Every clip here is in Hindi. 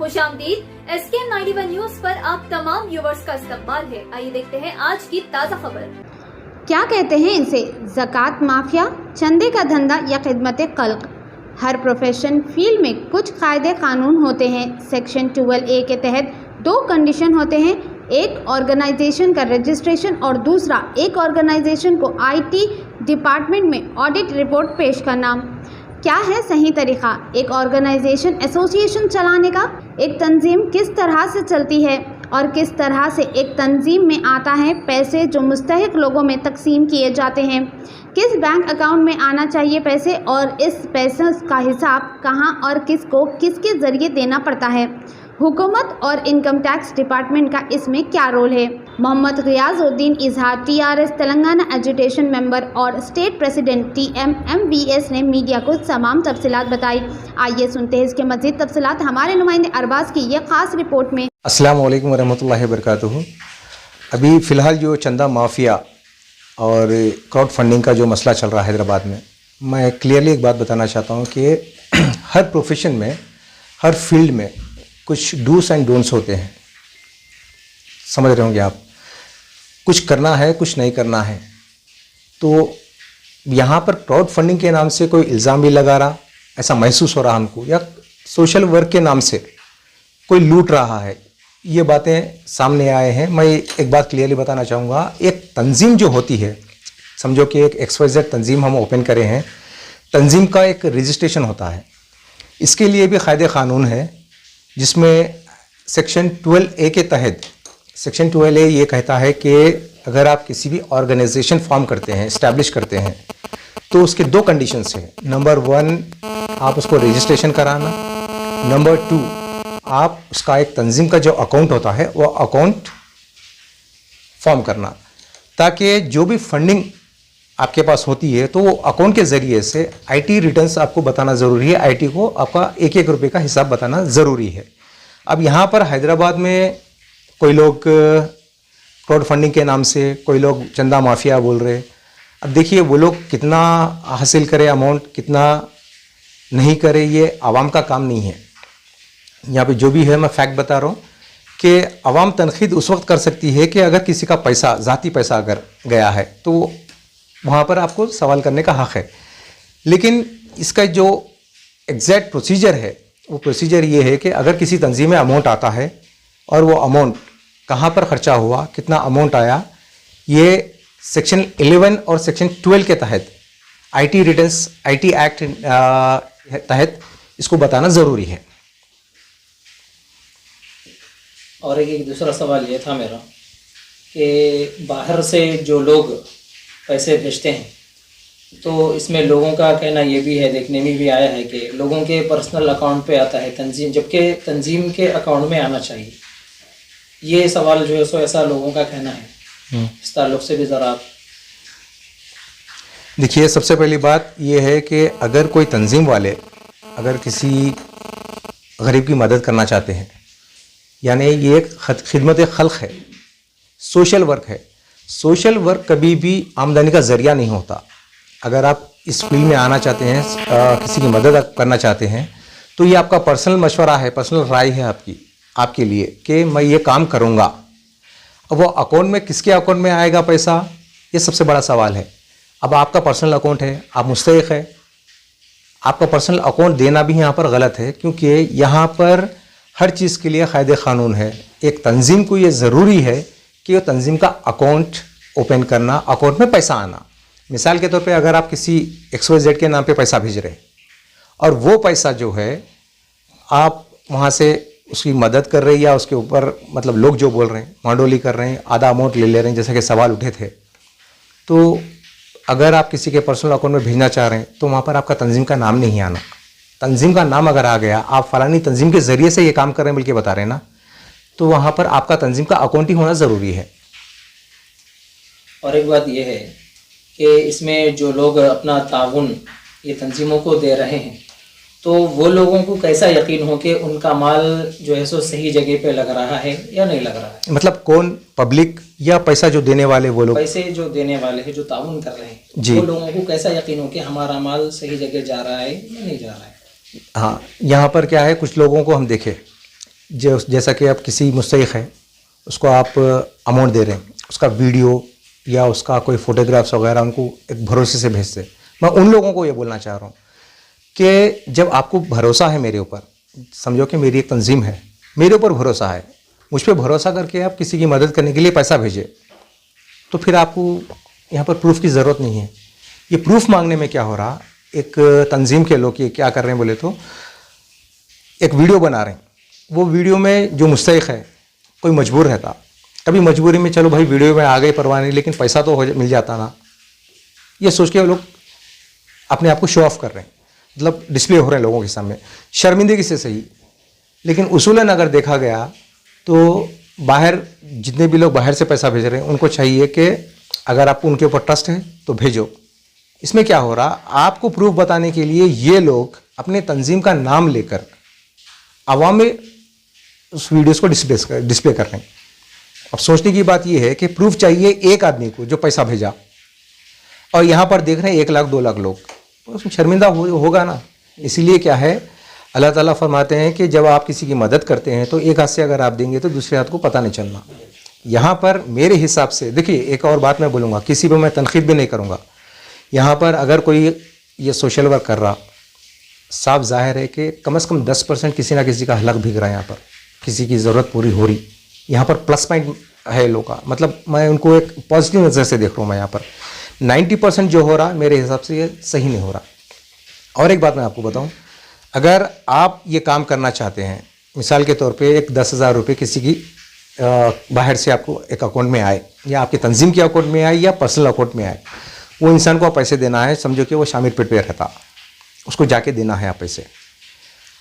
खुशामदीद SK 91 न्यूज पर आप तमाम व्यूवर्स का इस्तकबाल है। आइए देखते हैं आज की ताज़ा खबर। क्या कहते हैं इसे, ज़कात माफिया, चंदे का धंधा या खिदमत खल्क। हर प्रोफेशन फील्ड में कुछ कायदे कानून होते हैं। सेक्शन 12A के तहत दो कंडीशन होते हैं, एक ऑर्गेनाइजेशन का रजिस्ट्रेशन और दूसरा एक ऑर्गेनाइजेशन को IT डिपार्टमेंट में ऑडिट रिपोर्ट पेश करना। क्या है सही तरीक़ा एक ऑर्गेनाइजेशन एसोसिएशन चलाने का? एक तंजीम किस तरह से चलती है और किस तरह से एक तंजीम में आता है पैसे जो मुस्तहिक लोगों में तकसीम किए जाते हैं? किस बैंक अकाउंट में आना चाहिए पैसे और इस पैसे का हिसाब कहां और किसको किसके ज़रिए देना पड़ता है? हुकूमत और इनकम टैक्स डिपार्टमेंट का इसमें क्या रोल है? मोहम्मद गियाजुद्दीन इजहार TRS तेलंगाना एजुटेशन मेंबर और स्टेट प्रेसिडेंट TMMVS ने मीडिया को तमाम तफसीलात बताई। आइए सुनते हैं इसके मज़ीद तफसीलात हमारे नुमाइंदे अरबाज की ये ख़ास रिपोर्ट में। अस्सलाम वालेकुम रहमतुल्लाहि वबरकातुहू। अभी फ़िलहाल जो चंदा माफिया और क्राउड फंडिंग का जो मसला चल रहा है हैदराबाद में, मैं क्लियरली एक बात बताना चाहता हूँ कि हर प्रोफेशन में, हर फील्ड में कुछ डूस एंड डोंट्स होते हैं। समझ रहे होंगे आप, कुछ करना है कुछ नहीं करना है। तो यहाँ पर क्राउड फंडिंग के नाम से कोई इल्ज़ाम भी लगा रहा, ऐसा महसूस हो रहा हमको, या सोशल वर्क के नाम से कोई लूट रहा है, ये बातें सामने आए हैं। मैं एक बात क्लियरली बताना चाहूँगा, एक तंजीम जो होती है, समझो कि एक XYZ तंजीम हम ओपन करे हैं, तंजीम का एक रजिस्ट्रेशन होता है, इसके लिए भी कायदे कानून है, जिसमें सेक्शन 12A के तहत, सेक्शन 12A ये कहता है कि अगर आप किसी भी ऑर्गेनाइजेशन फॉर्म करते हैं, इस्टेब्लिश करते हैं, तो उसके दो कंडीशंस हैं। नंबर 1, आप उसको रजिस्ट्रेशन कराना। नंबर 2, आप उसका एक तंजीम का जो अकाउंट होता है वो अकाउंट फॉर्म करना, ताकि जो भी फंडिंग आपके पास होती है तो वो अकाउंट के ज़रिए से IT रिटर्न्स आपको बताना ज़रूरी है। IT को आपका एक एक रुपये का हिसाब बताना ज़रूरी है। अब यहाँ पर हैदराबाद में कोई लोग क्राउड फंडिंग के नाम से, कोई लोग चंदा माफिया बोल रहे। अब देखिए वो लोग कितना हासिल करे अमाउंट, कितना नहीं करे, ये आवाम का काम नहीं है। यहाँ पे जो भी है मैं फैक्ट बता रहा हूँ कि आवाम तनकीद उस वक्त कर सकती है कि अगर किसी का पैसा, ज़ाती पैसा अगर गया है तो वहाँ पर आपको सवाल करने का हक़ है। लेकिन इसका जो एग्जैक्ट प्रोसीजर है, वो प्रोसीजर ये है कि अगर किसी तंजीम में अमाउंट आता है और वो अमाउंट कहाँ पर ख़र्चा हुआ, कितना अमाउंट आया, ये सेक्शन 11 और सेक्शन 12 के तहत IT रिटर्न्स, IT एक्ट तहत इसको बताना ज़रूरी है। और एक दूसरा सवाल ये था मेरा कि बाहर से जो लोग पैसे भेजते हैं, तो इसमें लोगों का कहना ये भी है, देखने में भी आया है कि लोगों के पर्सनल अकाउंट पे आता है तंजीम, जबकि तंजीम के अकाउंट में आना चाहिए। ये सवाल जो है सो ऐसा लोगों का कहना है, इस ताल्लुक़ से भी ज़रा आप देखिए। सबसे पहली बात ये है कि अगर कोई तंजीम वाले अगर किसी गरीब की मदद करना चाहते हैं, यानी ये एक खिदमत खल्क है, सोशल वर्क है। सोशल वर्क कभी भी आमदनी का ज़रिया नहीं होता। अगर आप इस फील्ड में आना चाहते हैं, किसी की मदद करना चाहते हैं, तो ये आपका पर्सनल मशवरा है, पर्सनल राय है आपके लिए कि मैं ये काम करूँगा। अब वो अकाउंट में, किसके अकाउंट में आएगा पैसा, ये सबसे बड़ा सवाल है। अब आपका पर्सनल अकाउंट है, आप मुस्तहिक है, आपका पर्सनल अकाउंट देना भी यहाँ पर गलत है, क्योंकि यहाँ पर हर चीज़ के लिए कायदे कानून है। एक तंजीम को ये ज़रूरी है कि वो तंजीम का अकाउंट ओपन करना, अकाउंट में पैसा आना। मिसाल के तौर पे अगर आप किसी XYZ के नाम पे पैसा भेज रहे हैं और वो पैसा जो है आप वहाँ से उसकी मदद कर रहे हैं, या उसके ऊपर मतलब लोग जो बोल रहे हैं मांडोली कर रहे हैं, आधा अमाउंट ले रहे हैं, जैसे कि सवाल उठे थे, तो अगर आप किसी के पर्सनल अकाउंट में भेजना चाह रहे हैं तो वहाँ पर आपका तंजीम का नाम नहीं आना। तंजीम का नाम अगर आ गया, आप फलानी तंजीम के ज़रिए से ये काम कर रहे हैं बल्कि बता रहे हैं ना, तो वहाँ पर आपका तंजीम का अकाउंट ही होना ज़रूरी है। और एक बात यह है कि इसमें जो लोग अपना ताउन ये तंजीमों को दे रहे हैं, तो वो लोगों को कैसा यकीन हो कि उनका माल जो है सो सही जगह पे लग रहा है या नहीं लग रहा है? मतलब कौन, पब्लिक या पैसा जो देने वाले वो लोग? पैसे जो देने वाले हैं, जो ताउन कर रहे हैं, वो लोगों को कैसा यकीन हो कि हमारा माल सही जगह जा रहा है या नहीं जा रहा है? हाँ, यहाँ पर क्या है, कुछ लोगों को हम देखें जैसा कि आप किसी मुस्तहिक है उसको आप अमाउंट दे रहे हैं, उसका वीडियो या उसका कोई फ़ोटोग्राफ्स वगैरह उनको एक भरोसे से भेजते। मैं उन लोगों को ये बोलना चाह रहा हूँ कि जब आपको भरोसा है मेरे ऊपर, समझो कि मेरी एक तंजीम है, मेरे ऊपर भरोसा है, मुझ पर भरोसा करके आप किसी की मदद करने के लिए पैसा भेजें, तो फिर आपको यहाँ पर प्रूफ की ज़रूरत नहीं है। ये प्रूफ मांगने में क्या हो रहा, एक तंजीम के लोग ये क्या कर रहे हैं बोले तो एक वीडियो बना रहे हैं, वो वीडियो में जो मुस्तहिक है कोई मजबूर रहता, कभी मजबूरी में चलो भाई वीडियो में आ गए परवाह नहीं, लेकिन पैसा तो मिल जाता ना, ये सोच के लोग अपने आप को शो ऑफ कर रहे हैं, मतलब डिस्प्ले हो रहे हैं लोगों के सामने, शर्मिंदगी से सही। लेकिन उसूलन अगर देखा गया तो बाहर जितने भी लोग बाहर से पैसा भेज रहे हैं उनको चाहिए कि अगर आपको उनके ऊपर ट्रस्ट है तो भेजो। इसमें क्या हो रहा, आपको प्रूफ बताने के लिए ये लोग अपने तंजीम का नाम लेकर आवाम में उस वीडियोस को डिस्प्ले कर रहे हैं। अब सोचने की बात यह है कि प्रूफ चाहिए एक आदमी को जो पैसा भेजा, और यहाँ पर देख रहे हैं 1 लाख 2 लाख लोग, तो उसमें शर्मिंदा होगा ना। इसीलिए क्या है, अल्लाह ताला फरमाते हैं कि जब आप किसी की मदद करते हैं तो एक हाथ से अगर आप देंगे तो दूसरे हाथ को पता नहीं चलना। यहाँ पर मेरे हिसाब से देखिए, एक और बात मैं बोलूँगा, किसी पर मैं तनकीद भी नहीं करूँगा। यहाँ पर अगर कोई ये सोशल वर्क कर रहा, साफ जाहिर है कि कम से कम 10% किसी ना किसी का हलक भीग रहा है, यहाँ पर किसी की ज़रूरत पूरी हो रही, यहाँ पर प्लस पॉइंट है लोगों का, मतलब मैं उनको एक पॉजिटिव नज़र से देख रहा हूँ मैं यहाँ पर। 90% जो हो रहा मेरे हिसाब से ये सही नहीं हो रहा। और एक बात मैं आपको बताऊँ, अगर आप ये काम करना चाहते हैं, मिसाल के तौर पे एक 10,000 रुपये किसी की बाहर से आपको एक अकाउंट में आए, या आपकी तंजीम के अकाउंट में आए या पर्सनल अकाउंट में आए, वो इंसान को आप पैसे देना है, समझो कि वो शामिर पेट पे रहता, उसको जाके देना है आप पैसे।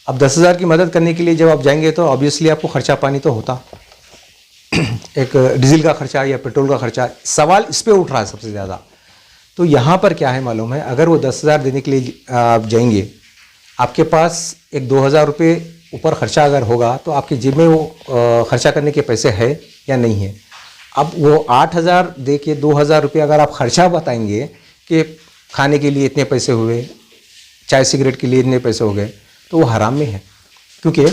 अब 10,000 की मदद करने के लिए जब आप जाएंगे तो ऑब्वियसली आपको खर्चा पानी तो होता, एक डीजल का खर्चा या पेट्रोल का खर्चा, सवाल इस पे उठ रहा है सबसे ज़्यादा। तो यहाँ पर क्या है मालूम है, अगर वो 10,000 देने के लिए आप जाएंगे, आपके पास एक 2,000 रुपये ऊपर खर्चा अगर होगा तो आपकी जेब में वो खर्चा करने के पैसे है या नहीं है। अब वो 8,000 दे के 2,000 रुपये अगर आप खर्चा बताएंगे कि खाने के लिए इतने पैसे हुए, चाय सिगरेट के लिए इतने पैसे हो गए, तो वो हराम में है। क्योंकि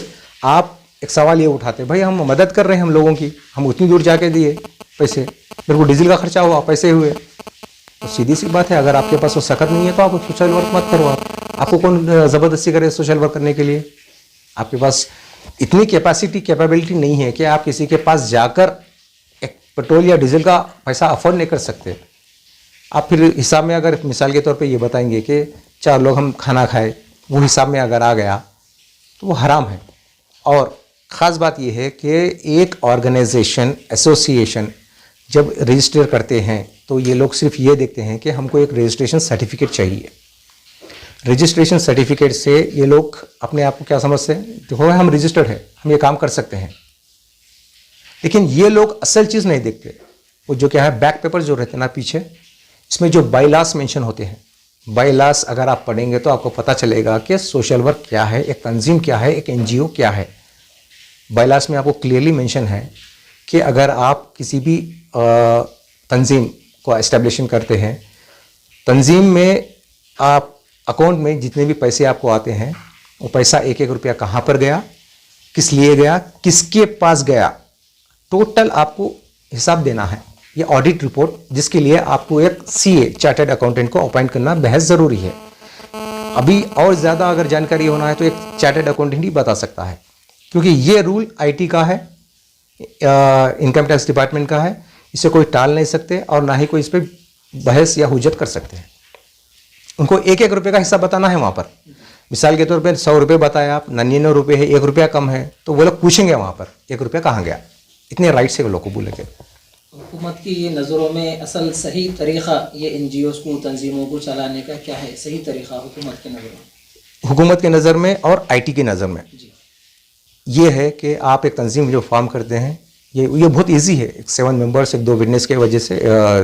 आप एक सवाल ये उठाते भाई हम मदद कर रहे हैं हम लोगों की, हम उतनी दूर जाके दिए पैसे, मेरे को डीजल का खर्चा हुआ, पैसे हुए, तो सीधी सी बात है, अगर आपके पास वो सकत नहीं है तो आप सोशल वर्क मत करो। आपको कौन ज़बरदस्ती करे सोशल वर्क करने के लिए? आपके पास इतनी कैपेबिलिटी नहीं है कि आप किसी के पास जाकर एक पेट्रोल या डीजल का पैसा अफोर्ड नहीं कर सकते। आप फिर हिसाब में अगर मिसाल के तौर पे ये बताएंगे कि 4 लोग हम खाना खाए, वो हिसाब में अगर आ गया तो वो हराम है। और ख़ास बात यह है कि एक ऑर्गेनाइजेशन, एसोसिएशन जब रजिस्टर करते हैं तो ये लोग सिर्फ ये देखते हैं कि हमको एक रजिस्ट्रेशन सर्टिफिकेट चाहिए। रजिस्ट्रेशन सर्टिफिकेट से ये लोग अपने आप को क्या समझते हैं, देखो हम रजिस्टर्ड है, हम ये काम कर सकते हैं। लेकिन ये लोग असल चीज़ नहीं देखते, वो जो क्या है बैक पेपर जो रहते हैं ना पीछे, इसमें जो बायलास मेंशन होते हैं, बायलास अगर आप पढ़ेंगे तो आपको पता चलेगा कि सोशल वर्क क्या है, एक तंजीम क्या है, एक एनजीओ क्या है। बायलास में आपको क्लियरली मेंशन है कि अगर आप किसी भी तंजीम को एस्टेब्लिशन करते हैं, तंजीम में आप अकाउंट में जितने भी पैसे आपको आते हैं वो पैसा 1-1 रुपया कहाँ पर गया, किस लिए गया, किसके पास गया, टोटल आपको हिसाब देना है। ये ऑडिट रिपोर्ट जिसके लिए आपको एक सीए चार्टर्ड अकाउंटेंट को अपॉइंट करना बेहद ज़रूरी है। अभी और ज़्यादा अगर जानकारी होना है तो एक चार्टर्ड अकाउंटेंट ही बता सकता है, क्योंकि ये रूल आईटी का है, इनकम टैक्स डिपार्टमेंट का है, इसे कोई टाल नहीं सकते और ना ही कोई इस पर बहस या हुज्जत कर सकते हैं। उनको 1-1 रुपये का हिस्सा बताना है वहाँ पर। मिसाल के तौर पे 100 रुपये बताया आप, 99 रुपये है, 1 रुपया कम है, तो वो लोग पूछेंगे वहाँ पर 1 रुपया कहाँ गया। इतने राइट से वो लोग को बोलेंगे। हुकूमत की ये नज़रों में असल सही तरीक़ा ये एनजीओज़ को, तंजीमों को चलाने का क्या है सही तरीक़ा हुकूमत के नज़र में? हुकूमत के नज़र में और आईटी की नज़र में ये है कि आप एक तंजीम जो फॉर्म करते हैं, ये बहुत इजी है। एक 7 मेंबर्स, एक 2 विटनेस के वजह से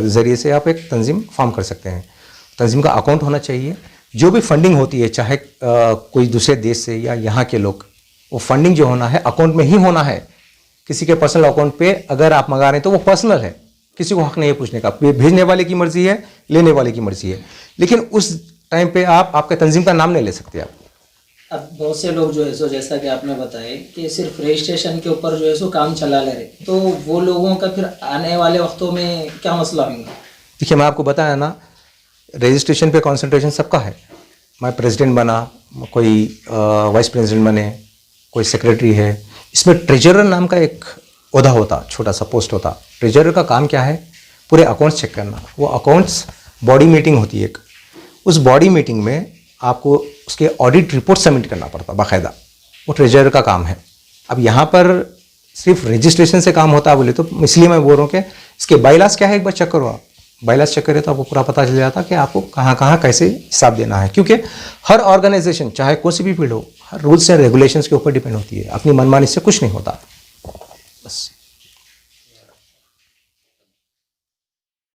ज़रिए से आप एक तंजीम फॉर्म कर सकते हैं। तंजीम का अकाउंट होना चाहिए, जो भी फंडिंग होती है चाहे कोई दूसरे देश से या यहाँ के लोग, वो फंडिंग जो होना है अकाउंट में ही होना है। किसी के पर्सनल अकाउंट पे अगर आप मंगा रहे हैं तो वो पर्सनल है, किसी को हक नहीं है पूछने का। भेजने वाले की मर्जी है, लेने वाले की मर्जी है, लेकिन उस टाइम पे आप आपके तंजीम का नाम नहीं ले सकते। आप अब बहुत से लोग जो है सो जैसा कि आपने बताया कि सिर्फ रजिस्ट्रेशन के ऊपर जो है सो काम चला ले रहे, तो वो लोगों का फिर आने वाले वक्तों में क्या मसला होंगे? देखिए, मैं आपको बताया ना, रजिस्ट्रेशन पे कंसंट्रेशन सबका है। मैं प्रेसिडेंट बना, कोई वाइस प्रेसिडेंट बने, कोई सेक्रेटरी है। इसमें ट्रेजरर नाम का एक ओहदा होता, छोटा सा पोस्ट होता। ट्रेजरर का काम क्या है? पूरे अकाउंट्स चेक करना। वो अकाउंट्स बॉडी मीटिंग होती है एक, उस बॉडी मीटिंग में आपको उसके ऑडिट रिपोर्ट सबमिट करना पड़ता बाकायदा। वो ट्रेजरर का काम है। अब यहाँ पर सिर्फ रजिस्ट्रेशन से काम होता है बोले तो इसलिए मैं बोल रहा हूँ कि इसके बाइलास क्या है, एक बार चेक करो आप। बाइलास चेक करें तो आपको पूरा पता चल जाता कि आपको कहाँ कहाँ कैसे हिसाब देना है, क्योंकि हर ऑर्गेनाइजेशन चाहे कोई सी भी फील्ड हो, हर रूल्स एंड रेगुलेशंस के ऊपर डिपेंड होती है। अपनी मनमानी से कुछ नहीं होता। बस।